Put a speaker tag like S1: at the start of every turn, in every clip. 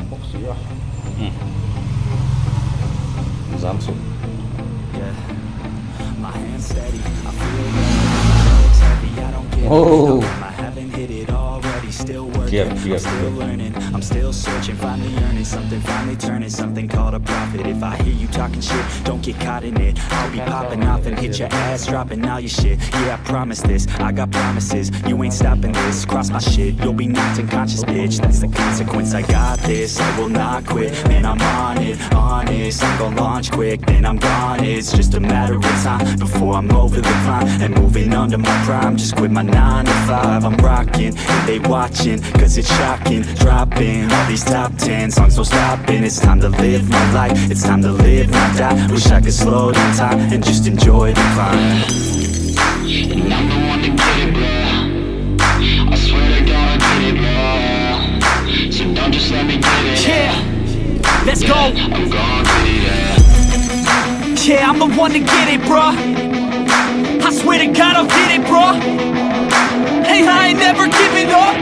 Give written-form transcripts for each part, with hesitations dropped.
S1: boxer, ja.
S2: W zamku.
S3: My hands steady, I feel like it's heavy, I don't get
S2: Oh.
S3: it. I haven't hit it already, still working,
S2: Yeah,
S3: I'm still learning, I'm still searching, finally earning something, finally turning something called a profit. If I hear you talking shit, don't get caught in it. I'll be popping off and hit your ass, dropping all your shit. Yeah, I promise this, I got promises, you ain't stopping this. Cross my shit, you'll be knocked unconscious, bitch. That's the consequence, I got this, I will not quit. Man, I'm on it, honest, I'm gon' launch quick, then I'm gone. It's just a matter of time before I'm over the climb and moving under my prime. Just quit my 9 to 5, I'm rocking and they watching, cause it's shocking. Dropping all these top 10 songs, no stopping. It's time to live my life, it's time to live, not die. Wish I could slow down time and just enjoy the climb.
S4: And I'm the one to get it, bro. I swear to God I get it, bro. So don't just let me get it.
S3: Yeah, let's go.
S4: I'm gon' get it, yeah.
S3: Yeah, I'm the one to get it, bruh. I swear to God I'll get it, bruh. Hey, I ain't never giving up.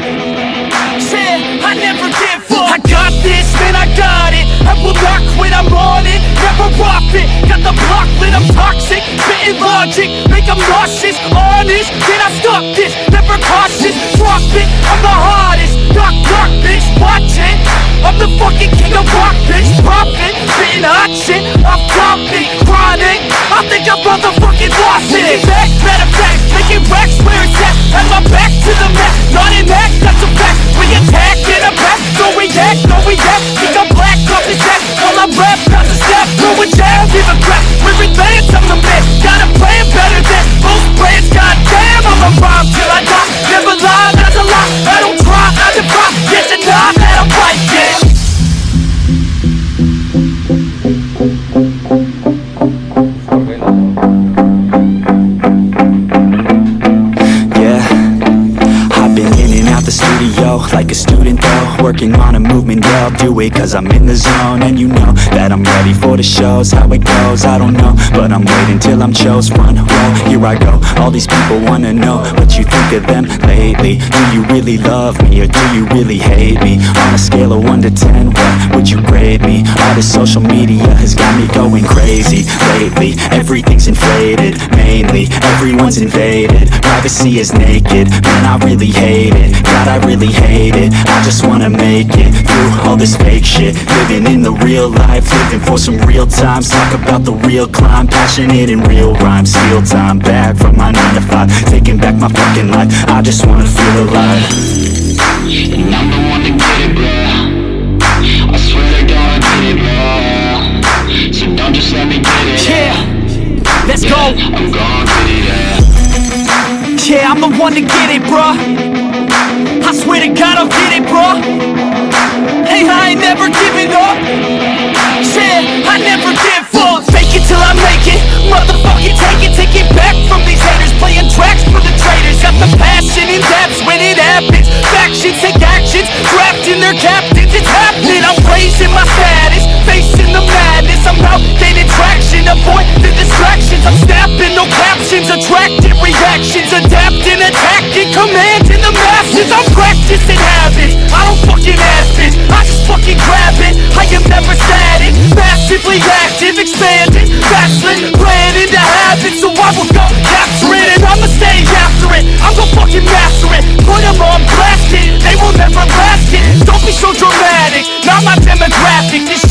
S3: Yeah, I never give up. I got this, man, I got it. I will not quit, I'm on it. Never off it. Got the block lit, I'm toxic. Spitting logic, make them nauseous. Honest, can I stop this? Never cautious, drop it. I'm the hardest. Knock, knock, bitch, watch it. I'm the fucking king of rock, bitch. Poppin', spitting hot shit. I'm topic, chronic. I think I'm motherfucking lost it. Back, matter of fact, making racks where it's at. Have my back to the mat, not an act, that's a fact. We attack in a back, no react, no react. Think I'm black off his back, while I rap, not to step. Going down, give a crap. We're advanced, I'm the man. Got a plan better than most brands. Goddamn, I'm a rhyme till I die. Never lie, that's a lie. I don't try, I defy. Yes and nah, that I'm right, yeah. The studio like a student though, working on a movement, yeah, I'll do it cause I'm in the zone. And you know that I'm ready for the shows, how it goes, I don't know, but I'm waiting till I'm chose. One roll, here I go, all these people wanna know what you think of them lately. Do you really love me or do you really hate me? On a scale of 1 to 10, what would you grade me? All this social media has got me going crazy lately. Everything's inflated, mainly everyone's invaded. Privacy is naked, man, I really hate it. God, I really hate it. I just wanna make it through all this fake shit. Living in the real life, living for some real times. Talk about the real climb, passionate in real rhymes. Steal time back from my 9 to 5, taking back my fucking life. I just wanna feel alive.
S4: And I'm the one to get it, bro. I swear to God I get it, bro. So don't just let me get it.
S3: Yeah, let's go.
S4: I'm gon' get it, yeah.
S3: Yeah, I'm the one to get it, bruh. I swear to God I'll get it, bruh. Hey, I ain't never giving up. Yeah, I never give up. Fake it till I make it. Motherfucking take it back from these haters. Playing tracks for the traitors. Got the passion in depths when it happens. Factions take actions, drafting their captains. It's happening, I'm raising my status. Facing the madness, I'm out gaining traction. Avoid the distractions, I'm snapping, no captions. Attracting reactions, adapting, attacking, commanding the masses. I'm practicing habits, I don't fucking ask it, I just fucking grab it. I am never static, massively active, expanding, backslid, planning to have it. So I will go capture it and I'ma stay after it. I'm gonna fucking master it, put them on blast it. They will never last it, don't be so dramatic, not my demographic. This